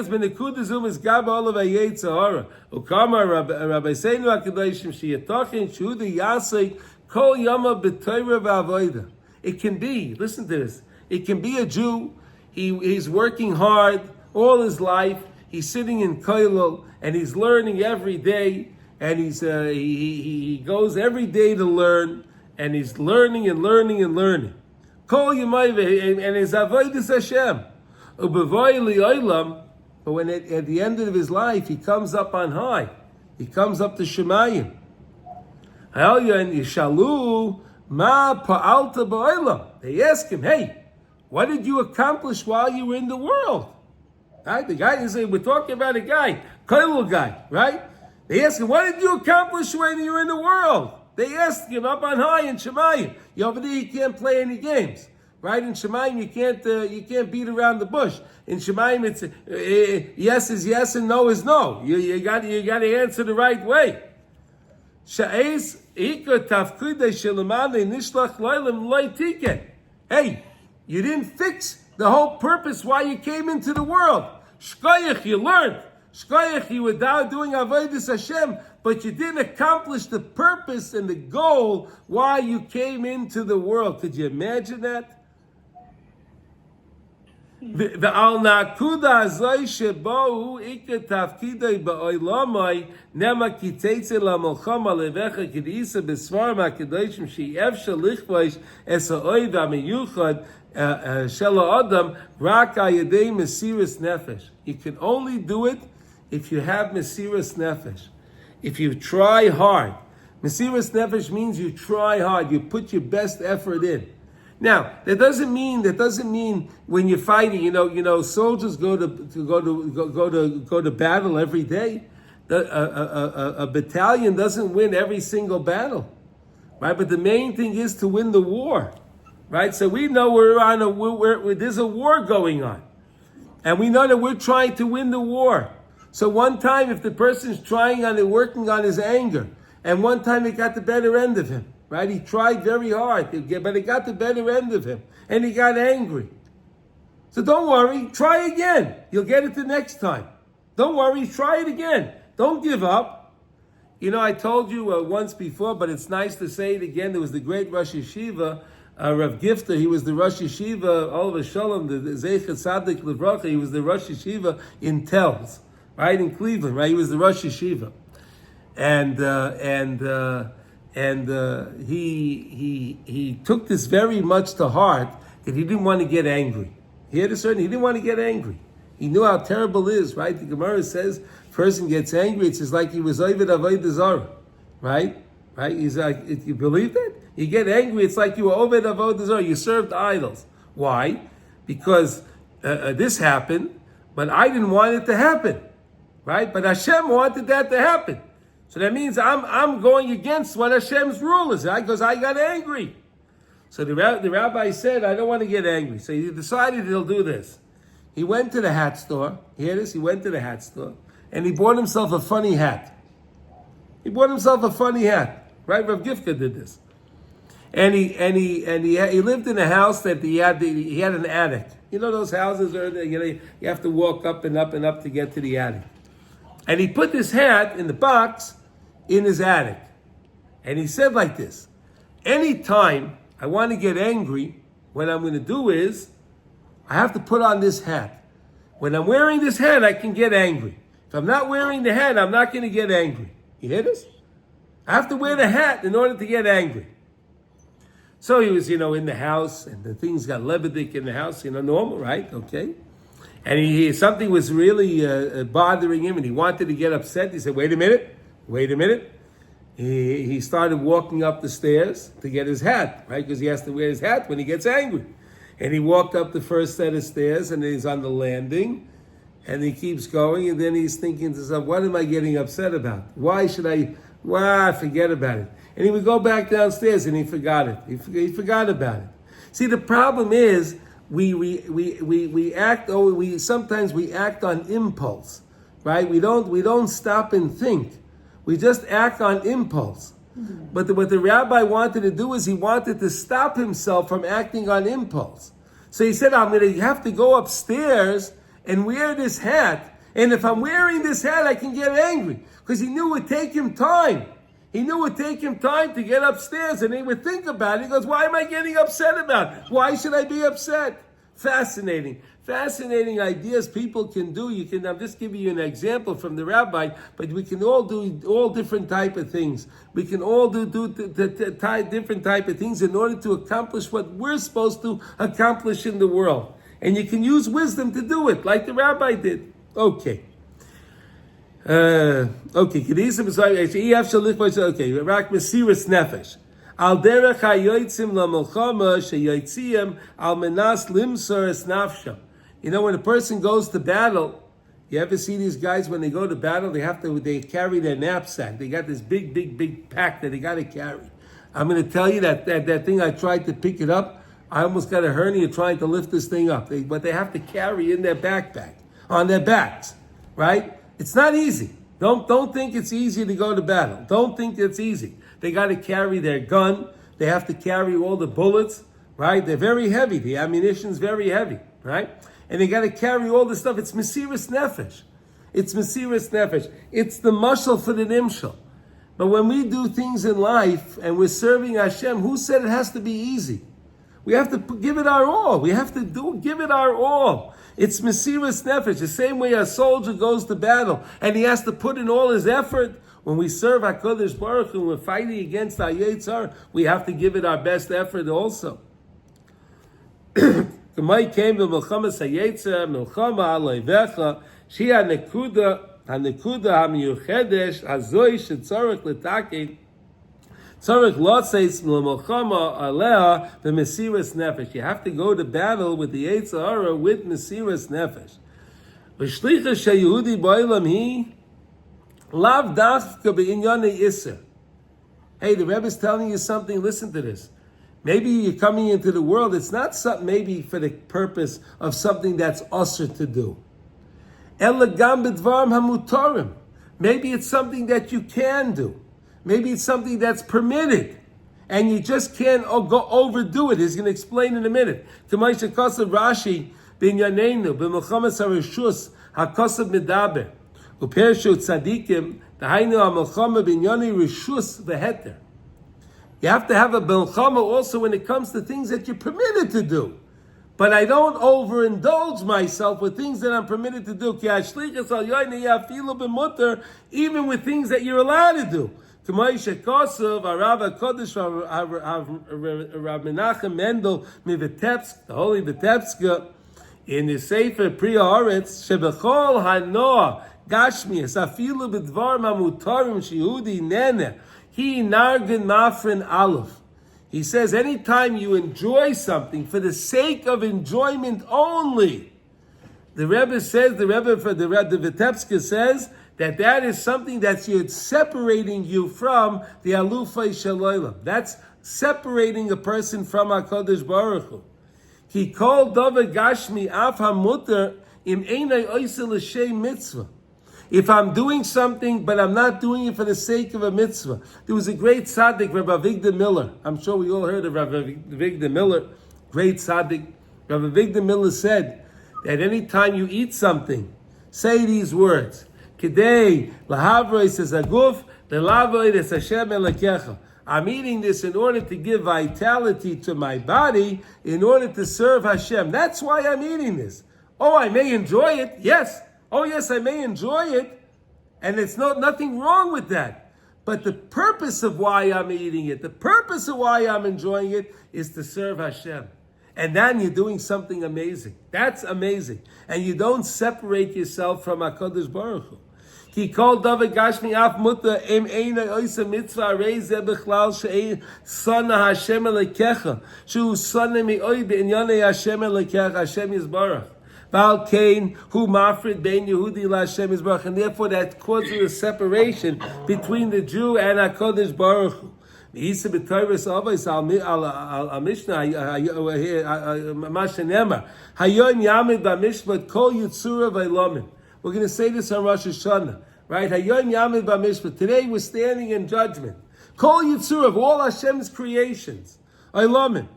it can be, listen to this, it can be a Jew. He's working hard all his life. He's sitting in kollel and he's learning every day. And he goes every day to learn, and he's learning and learning and learning. Kol Yamayve, and his avodas Hashem. Ubevoi li'olam, but when at the end of his life he comes up on high, he comes up to Shemayim. Ha'elyon yishalu ma pa'alta ba'olam. They ask him, hey, what did you accomplish while you were in the world? Right? The guy is saying, we're talking about a guy, kollel guy, right? They ask him, what did you accomplish when you were in the world? They asked him up on high in Shemayim. You over there, you can't play any games, right? In Shemayim, you can't beat around the bush. In Shemayim, it's yes is yes and no is no. You got to answer the right way. Hey, you didn't fix the whole purpose why you came into the world. Shkoyach, you learned. Shkoyach, you were down doing avodas Hashem, but you didn't accomplish the purpose and the goal why you came into the world. Could you imagine that? Ve'al nakuda azay shebo ike tafkidei ba'olamai nema ki teitzei lamolchama levecha k'diisa b'svar ma'kedoshim she'ev shalichvaish es ha'oiv ha'miyuchad shela adam rak ha'yedei mesiras nefesh. You can only do it if you have mesiras nefesh. If you try hard. Mesiras nefesh means you try hard. You put your best effort in. Now, that doesn't mean when you're fighting, soldiers go to battle every day. A battalion doesn't win every single battle, right? But the main thing is to win the war, right? So we know there's a war going on, and we know that we're trying to win the war. So one time, if the person's working on his anger, and one time it got the better end of him. Right? He tried very hard, but it got the better end of him. And he got angry. So don't worry, try again. You'll get it the next time. Don't worry, try it again. Don't give up. I told you once before, but it's nice to say it again. There was the great Rosh Yeshiva, Rav Gifter. He was the Rosh Yeshiva, Olav Shalom, the Zeichet Tzaddik Livracha. He was the Rosh Yeshiva in Telz, right, in Cleveland, right? He was the Rosh Yeshiva. And he took this very much to heart that he didn't want to get angry. He didn't want to get angry. He knew how terrible it is, right? The Gemara says, person gets angry, it's just like he was Ovid Avodah Zarah, right? Right? He's like, you believe that? You get angry, it's like you were Ovid Avodah Zarah, you served idols. Why? Because this happened, but I didn't want it to happen, right? But Hashem wanted that to happen. So that means I'm going against what Hashem's rule is, right? Because I got angry. So the rabbi said, I don't want to get angry. So he decided he'll do this. He went to the hat store. Hear this? He went to the hat store and he bought himself a funny hat. He bought himself a funny hat, right? Rav Gifka did this, and he lived in a house that he had an attic. You know those houses are you have to walk up and up and up to get to the attic. And he put this hat in the box in his attic, and he said like this: anytime I want to get angry, what I'm going to do is I have to put on this hat. When I'm wearing this hat, I can get angry. If I'm not wearing the hat, I'm not going to get angry. You hear this? I have to wear the hat in order to get angry. So he was, in the house, and the things got lebedik in the house, normal, right? Okay. And he something was really bothering him, and he wanted to get upset. He said, wait a minute. He started walking up the stairs to get his hat, right? Because he has to wear his hat when he gets angry. And he walked up the first set of stairs, and then he's on the landing, and he keeps going, and then he's thinking to himself, what am I getting upset about? Why should I forget about it? And he would go back downstairs, and he forgot it. He forgot about it. See, the problem is we act. Sometimes we act on impulse, right? We don't stop and think. We just act on impulse. But what the rabbi wanted to do is he wanted to stop himself from acting on impulse. So he said, I'm going to have to go upstairs and wear this hat. And if I'm wearing this hat, I can get angry. Because he knew it would take him time. He knew it would take him time to get upstairs. And he would think about it. He goes, why am I getting upset about it? Why should I be upset? Fascinating ideas people can do. I'm just giving you an example from the rabbi, but we can all do all different type of things. We can all do different type of things in order to accomplish what we're supposed to accomplish in the world. And you can use wisdom to do it, like the rabbi did. Okay. Okay. Rak Mesiras Nefesh. Al derech hayotzim lamelchama sheyotziem al menas limsor es nafsham. When a person goes to battle, you ever see these guys when they go to battle? They carry their knapsack. They got this big pack that they got to carry. I'm going to tell you that thing. I tried to pick it up. I almost got a hernia trying to lift this thing up. But they have to carry in their backpack on their backs, right? It's not easy. Don't think it's easy to go to battle. Don't think it's easy. They got to carry their gun. They have to carry all the bullets, right? They're very heavy. The ammunition's very heavy, right? And they got to carry all this stuff. It's Mesiras Nefesh. It's Mesiras Nefesh. It's the mashal for the nimshal. But when we do things in life and we're serving Hashem, who said it has to be easy? We have to give it our all. We have to give it our all. It's Mesiras Nefesh. The same way a soldier goes to battle and he has to put in all his effort. When we serve HaKadosh Baruch Hu and we're fighting against our Yetzar, we have to give it our best effort also. K'may came to Milchama Sayetzer, Milchama Alayvecha, Shi HaNekuda HaMiyuchedesh, Hazoi Shetzorech L'Takin, Tzorech Lotzeis Milchama Alea, the Mesiras Nefesh. You have to go to battle with the Yetzar with Mesiras Nefesh. V'shlicha sheYehudi Ba'olam Hi, Lav Dafka B'Inyonei Iser. Hey, the Rebbe is telling you something. Listen to this. Maybe you're coming into the world. It's not something maybe for the purpose of something that's usher to do. Elagam b'dvarim hamutarim. Maybe it's something that you can do. Maybe it's something that's permitted, and you just can't go overdo it. He's going to explain in a minute. K'maisha kasav Rashi b'inyaneinu b'melchamas harishus hakasav medaber u'pershu tzadikim dahainu ha'melchama b'inyonei rishus v'heter. You have to have a belchama also when it comes to things that you're permitted to do. But I don't overindulge myself with things that I'm permitted to do. Even with things that you're allowed to do. Rav Menachem Mendel Mivitebsk, the holy Vitebska, in the Sefer Priya Haaretz, Shebechol Hanoah Gashmias Afilu B'dvar Mamutarim Shehudi Nene. He nargin mafrin aleph. He says, anytime you enjoy something for the sake of enjoyment only, The Rebbe says, the Vitebska says, that is something that's separating you from the Alufay Shaloilam. That's separating a person from HaKadosh Baruch Hu. Ki kol davar gashmi af hamuter im einay oisel l'shem mitzvah. If I'm doing something, but I'm not doing it for the sake of a mitzvah. There was a great tzaddik, Rabbi Avigdor Miller. I'm sure we all heard of Rabbi Avigdor Miller. Great tzaddik. Rabbi Avigdor Miller said that any time you eat something, say these words. Kidei lahavrois es aguf, lelavrois es Hashem elakecha. I'm eating this in order to give vitality to my body, in order to serve Hashem. That's why I'm eating this. Oh, I may enjoy it. Yes. Oh, yes, I may enjoy it. And it's nothing wrong with that. But the purpose of why I'm eating it, the purpose of why I'm enjoying it, is to serve Hashem. And then you're doing something amazing. That's amazing. And you don't separate yourself from HaKadosh Baruch Hu. Ki kol davar gashmi af mutter im eine oise mitzvah reize bechlal she'ei sana Hashem elekecha shu sana mi oi b'inyanei Hashem elekecha Hashem yisbarach val kain hu mafrid bein Yehudi la Hashem yisbarach, and therefore that causes a separation between the Jew and HaKadosh Baruch Hu. V'isa b'toyres avos al Mishnah mashenema hayom yamid b'mishpat kol yitzura v'lomin. We're going to say this on Rosh Hashanah, right? Hayom Yamid B'Mishpat. Today we're standing in judgment. Kol Yitzur of all Hashem's creations. Aylamin.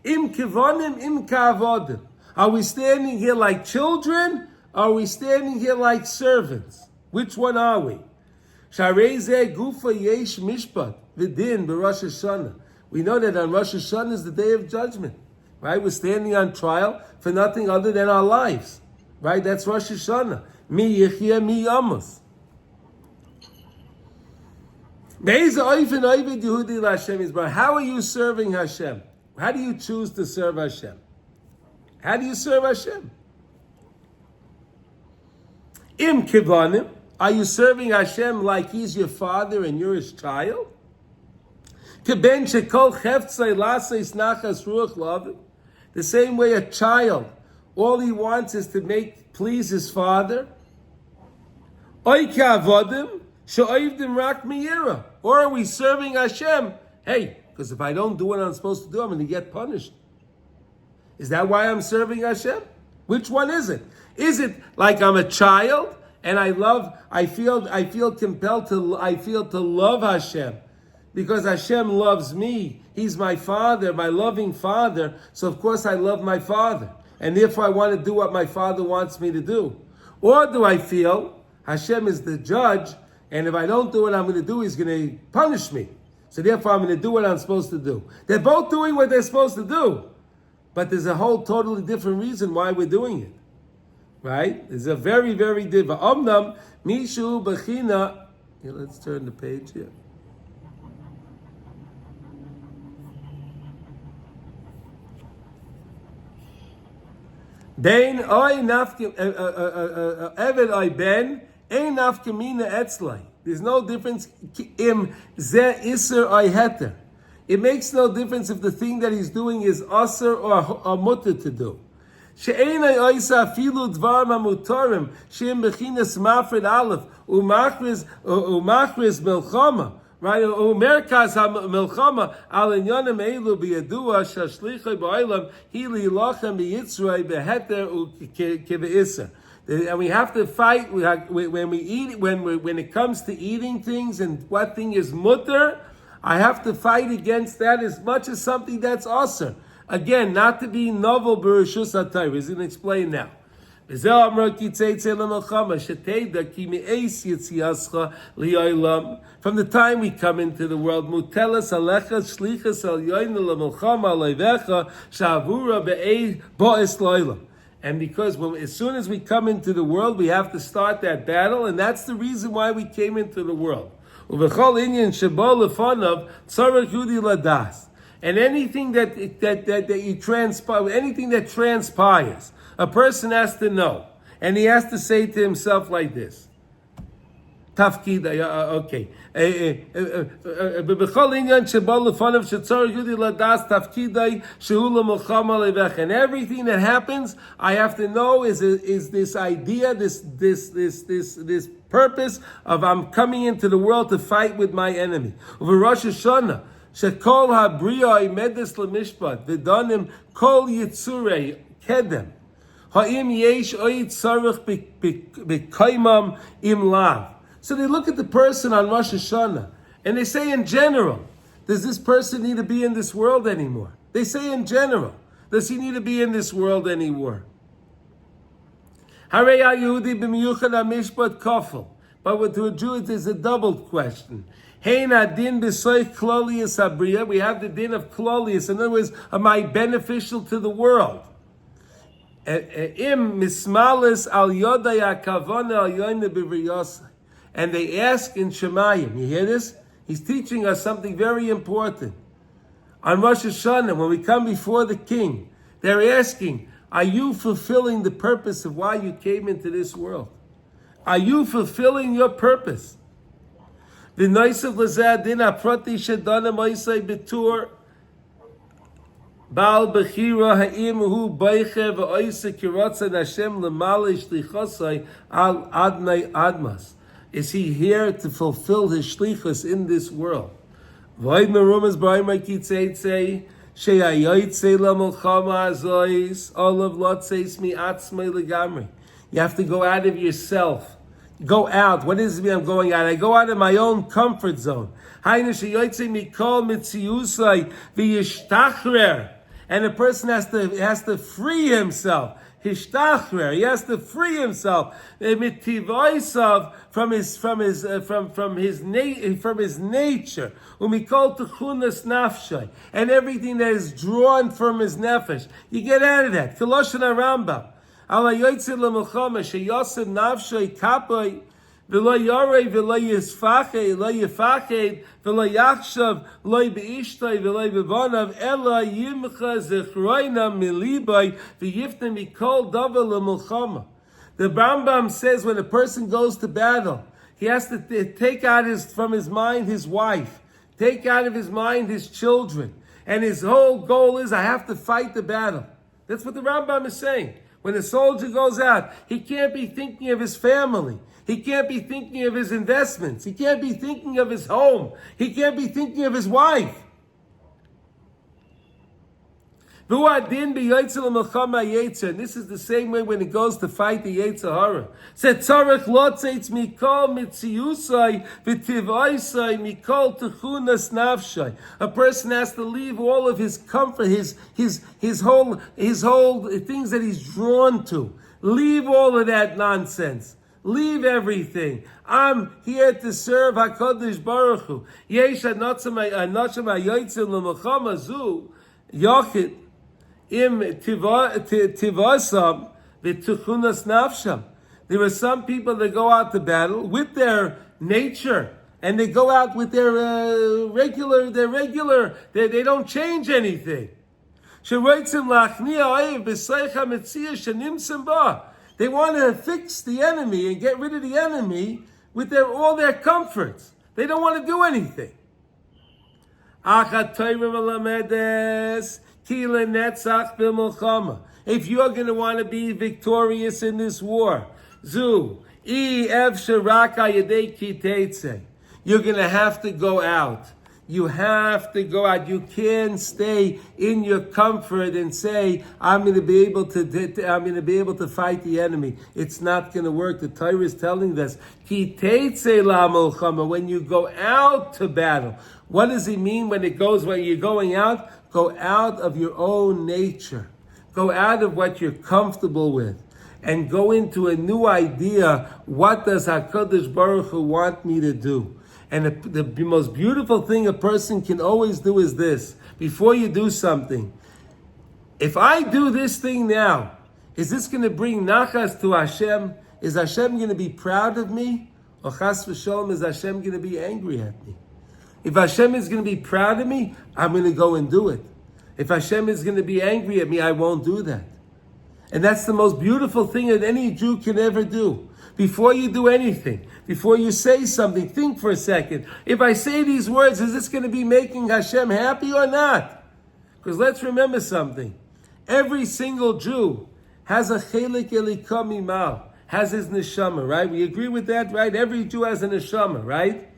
Im kivonim, im kavodim. Are we standing here like children? Are we standing here like servants? Which one are we? Sharei zeh gufa yesh mishpat v'din b'Rosh Hashanah. We know that on Rosh Hashanah is the day of judgment, right? We're standing on trial for nothing other than our lives, right? That's Rosh Hashanah. Mi yichya, mi yamos. How are you serving Hashem? How do you choose to serve Hashem? How do you serve Hashem? Im kivanim, are you serving Hashem like He's your father and you're His child? Keben shekol cheftzei laseis nachas ruach lavi. The same way a child, all he wants is to please his father. Or are we serving Hashem? Hey, because if I don't do what I'm supposed to do, I'm going to get punished. Is that why I'm serving Hashem? Which one is it? Is it like I'm a child and I feel compelled to love Hashem because Hashem loves me? He's my father, my loving father. So of course I love my father, and therefore I want to do what my father wants me to do. Or do I feel Hashem is the judge, and if I don't do what I'm going to do, He's going to punish me. So therefore, I'm going to do what I'm supposed to do. They're both doing what they're supposed to do, but there's a whole totally different reason why we're doing it, right? There's a very, very different. Omnam mishu b'china. Here, let's turn the page here. Ben oy nafkim eved oy ben. There's no difference. Im ze iser oy heter. It makes no difference if the thing that he's doing is aser or mutter to do. She'enay oisa afilu dvar mamutarim she'im bechinas mafred aleph umachriz melchama. Right? Umerkaz ha-melchama al inyanim eilu biyadua shashlichai ba'olam hili lachem biyitzrei beheter u'keve'isa. And we have to fight when we eat. When it comes to eating things and what thing is mutter, I have to fight against that as much as something that's aser. Again, not to be novel b'rishus hatayr. He's going to explain now. From the time we come into the world, mutelas alecha shlichas al yoyin lemelchama aleivecha shavura be'ei bo'es loilam. And because as soon as we come into the world, we have to start that battle, and that's the reason why we came into the world. And anything that you transpire, anything that transpires, a person has to know, and he has to say to himself like this: Tafkid, okay. B'chol inyan sheba lefanav shetzarich yudi ladas tafkidai shehu l'milchama levech. And everything that happens, I have to know is this idea, this purpose of I'm coming into the world to fight with my enemy. U'v'rosh Hashanah shekol habriya imedes lemishpat v'danim kol yitzurei kedem ha'im yesh oid tzarich b'kaimam im lav. So they look at the person on Rosh Hashanah, and they say in general, does this person need to be in this world anymore? They say in general, does he need to be in this world anymore? But to a Jew, it is a double question. We have the din of klolius. In other words, am I beneficial to the world? And they ask in Shemayim, you hear this? He's teaching us something very important. On Rosh Hashanah, when we come before the king, they're asking, are you fulfilling the purpose of why you came into this world? Are you fulfilling your purpose? The Noisav Lazadin Aprati Shadana Moisai Betur Baal Bechira Ha'im Hu Baiche V'Oisa Kiratza Hashem Lemalish Lichosai Al Adnai Admas. Is he here to fulfill his shlichus in this world? Parshat Ki Teitzei she'ayotzei lamilchama azois olav lotzeis mi'atzmei legamri. You have to go out of yourself. Go out. What does it mean I'm going out? I go out of my own comfort zone. Hainu she'yotzei mikol mitziusai v'yishtachrer. And a person has to free himself. Hishtachrer. He has to free himself from his nature. Umikol tuchunas nafshay, and everything that is drawn from his nefesh. You get out of that. Koloshan Rambam. Ala yotzei lemilchama sheyosim nafshay kapoy v'lo yorei v'lo yisfached lo yifached v'lo yachshav lo beishtay v'lo b'vonav ela yimcha zechroina milibay v'yifta mikol davar lemilchama. The Rambam says when a person goes to battle, he has to take out from his mind his wife, take out of his mind his children, and his whole goal is I have to fight the battle. That's what the Rambam is saying. When a soldier goes out, he can't be thinking of his family. He can't be thinking of his investments. He can't be thinking of his home. He can't be thinking of his wife. And this is the same way when it goes to fight the Yetzer Hara. A person has to leave all of his comfort, his whole things that he's drawn to. Leave all of that nonsense. Leave everything. I'm here to serve HaKadosh Baruch Hu. Yesh anotzim hayotzim l'milchama zu yochid im tivasam v'tuchunas nafsham. There are some people that go out to battle with their nature, and they go out with their regular. They don't change anything. Sheroitzim lachnia oyev b'seicha metzia shenimsim ba. They want to fix the enemy and get rid of the enemy with all their comforts. They don't want to do anything. If you're going to want to be victorious in this war, you're going to have to go out. You have to go out. You can't stay in your comfort and say, I'm going to be able to fight the enemy. It's not going to work. The Torah is telling us, Ki Teitzei la'milchama, when you go out to battle. What does it mean when you're going out? Go out of your own nature. Go out of what you're comfortable with. And go into a new idea. What does HaKadosh Baruch Hu want me to do? And the most beautiful thing a person can always do is this. Before you do something, if I do this thing now, is this going to bring nachas to Hashem? Is Hashem going to be proud of me? Or chas v'sholom, is Hashem going to be angry at me? If Hashem is going to be proud of me, I'm going to go and do it. If Hashem is going to be angry at me, I won't do that. And that's the most beautiful thing that any Jew can ever do. Before you do anything, before you say something, think for a second. If I say these words, is this going to be making Hashem happy or not? Because let's remember something. Every single Jew has a chelik elikah mimal, has his neshama, right? We agree with that, right? Every Jew has a neshama, right?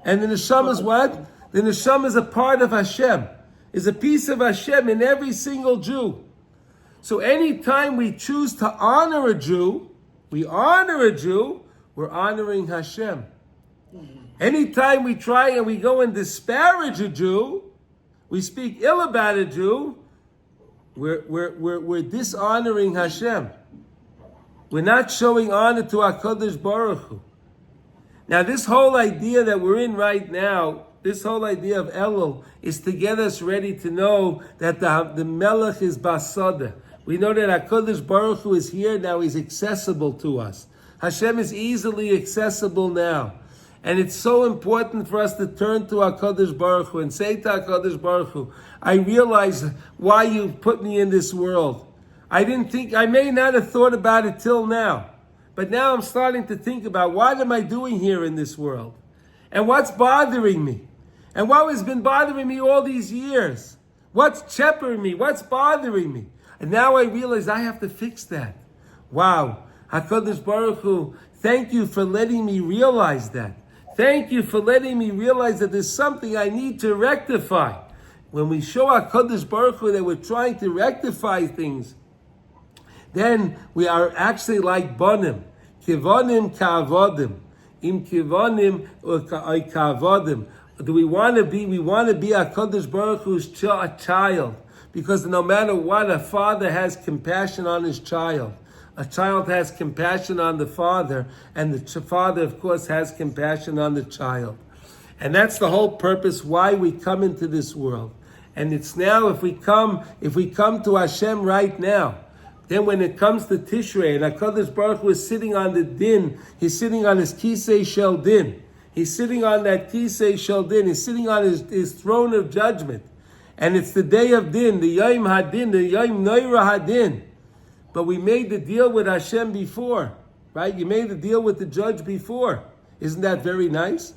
And the neshama is what? The neshama is a part of Hashem, is a piece of Hashem in every single Jew. So anytime we choose to honor a Jew, we're honoring Hashem. Anytime we try and we go and disparage a Jew, we speak ill about a Jew, we're dishonoring Hashem. We're not showing honor to HaKadosh Baruch Hu. Now this whole idea that we're in right now, this whole idea of Elul, is to get us ready to know that the Melech is Basada. We know that HaKadosh Baruch Hu is here now, he's accessible to us. Hashem is easily accessible now. And it's so important for us to turn to HaKadosh Baruch Hu and say to HaKadosh Baruch Hu, I realize why you put me in this world. I may not have thought about it till now. But now I'm starting to think about what am I doing here in this world? And what's bothering me? And what has been bothering me all these years? What's cheppering me? What's bothering me? And now I realize I have to fix that. Wow. HaKadosh Baruch Hu, thank you for letting me realize that. Thank you for letting me realize that there's something I need to rectify. When we show HaKadosh Baruch Hu that we're trying to rectify things, then we are actually like banim. Kivanim ka'avadim. Im kivanim or ka'avadim. Do we want to be? We want to be HaKadosh Baruch Hu's child. Because no matter what, a father has compassion on his child. A child has compassion on the father. And the father, of course, has compassion on the child. And that's the whole purpose why we come into this world. And it's now, if we come to Hashem right now, then when it comes to Tishrei, and HaKadosh Baruch Hu is sitting on the din, he's sitting on his kisei shel din. He's sitting on that kisei shel din. He's sitting on his throne of judgment. And it's the day of din, the Yom Hadin, the Yom Noira Hadin. But we made the deal with Hashem before, right? You made the deal with the judge before. Isn't that very nice?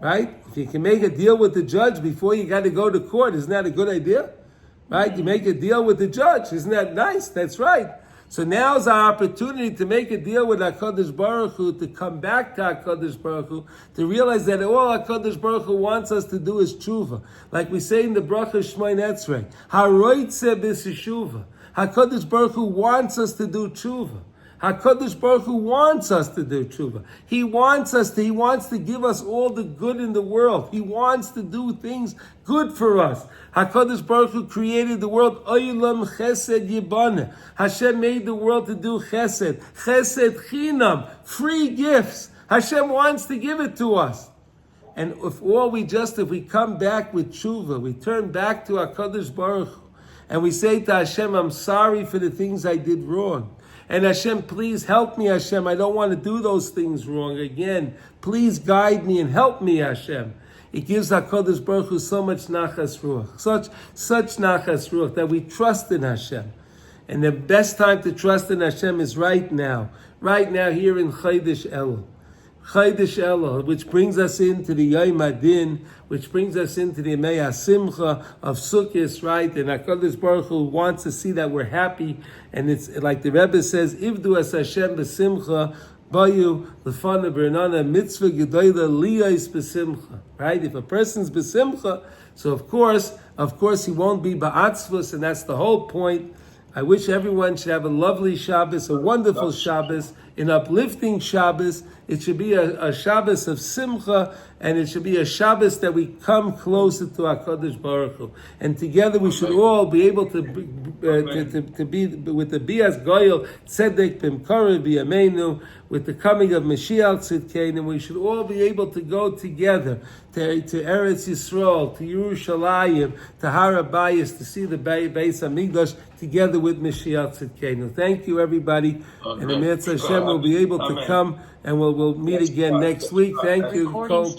Right? If you can make a deal with the judge before you got to go to court, isn't that a good idea? Right? You make a deal with the judge. Isn't that nice? That's right. So now's our opportunity to make a deal with HaKadosh Baruch Hu, to come back to HaKadosh Baruch Hu, to realize that all HaKadosh Baruch Hu wants us to do is tshuva. Like we say in the bracha Shmoy Netzrei, Haroitze b'seshuva. HaKadosh Baruch Hu wants us to do tshuva. HaKadosh Baruch Hu wants us to do tshuva. He wants to give us all the good in the world. He wants to do things good for us. HaKadosh Baruch Hu created the world, Olam Chesed Yibane. Hashem made the world to do Chesed. Chesed Chinam, free gifts. Hashem wants to give it to us. And if we come back with tshuva, we turn back to HaKadosh Baruch Hu, and we say to Hashem, I'm sorry for the things I did wrong. And Hashem, please help me, Hashem. I don't want to do those things wrong again. Please guide me and help me, Hashem. It gives HaKadosh Baruch Hu so much nachas ruach, such nachas ruach, that we trust in Hashem. And the best time to trust in Hashem is right now here in Chodesh Elul. Chodesh Elul, which brings us into the Yom Hadin, which brings us into the Yemei HaSimcha of Sukkot, right? And HaKadosh Baruch Hu wants to see that we're happy. And it's like the Rebbe says, Ivdu es Hashem b'simcha, bayu l'fana b'renana mitzvah gedoyla liyos b'simcha, right? If a person's b'simcha, so of course he won't be ba'atzvus, and that's the whole point. I wish everyone should have a lovely Shabbos, a wonderful Shabbos, an uplifting Shabbos. It should be a Shabbos of Simcha, and it should be a Shabbos that we come closer to HaKadosh Baruch Hu. And together we should all be able to be with the Bias Goyel, Tzedek B'mkara B'yameinu, with the coming of Mashiach Tzidkein, and we should all be able to go together to Eretz Yisrael, to Yerushalayim, to Har HaBayis, to see the Beis HaMikdash together with Mashiach Tzidkein. Thank you, everybody. And the Mitzvah Hashem will be able to come, and we'll meet again next week. Thank you, Cole.